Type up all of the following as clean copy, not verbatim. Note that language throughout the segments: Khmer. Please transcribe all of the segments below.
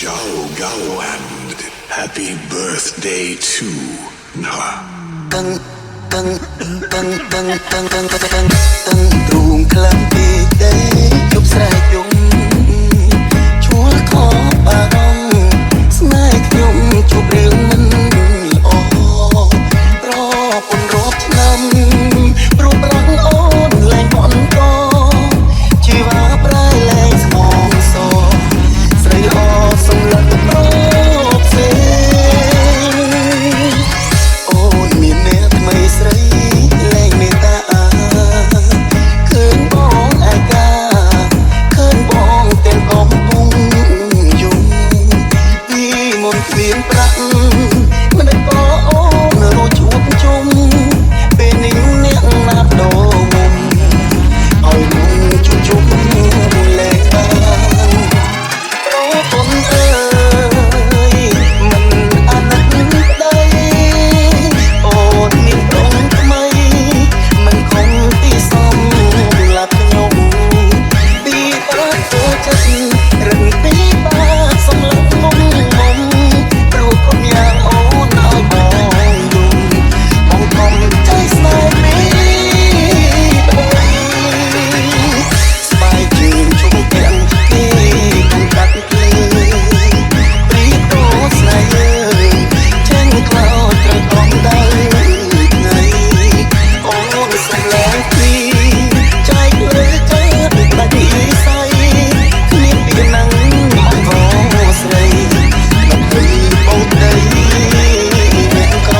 Go, go, and happy birthday to Nah. ទ្រូងខ្លាំងពេកដែរជប់ស្រែកយំឈួលខកបារម្ភស្នេហ៍ខ្ញុំជួបរឿងមិនល្អរពនរាប់ឆ្នាំព្រោះប្រាំងអូនលែងបន្តជីវ៉ាប្រែលែងស្មងសស្រីអសម្លឹកប្រផ្សេងអូនមានអ្នកថ្មីស្រីលែងមេត្តាឃើញបងឯកាឃើញបងទាំងកំពុងយំពីមុនគ្មានប្រាក់មិនក៏អូនរត់ជួបជុំពេលនេះអ្នកណាប់ដោមុំឲ្យមុំជុំលែងបានអូប៉ុនអើយមិនអាណិតដីអូនមានប្រងថ្មីមិនខំទីសំឡាប់ខ្ញុំពីបាត់ទៅចិត្តរឹងពីបាត់សំឡាប់មុំព្រោះកុំយ៉ាងអូនឲ្យបងយំបងខំใจស្នេហ៍ពីស្បែកជើងជុំទាំងគេកុំកាត់ភ្លេងព្រីប្រស្នេហ៍យើងចេញក្លោត្រូវអងដៃថ្ងៃអូនសម្លេងពីចែកលើចិត្តដាច់និស័យគ្មានពីណាំងបងស្រីដើម្បីបោកដីអ្នកក្រ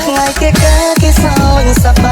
ថ្ងៃគេកាគេសោយសប្បា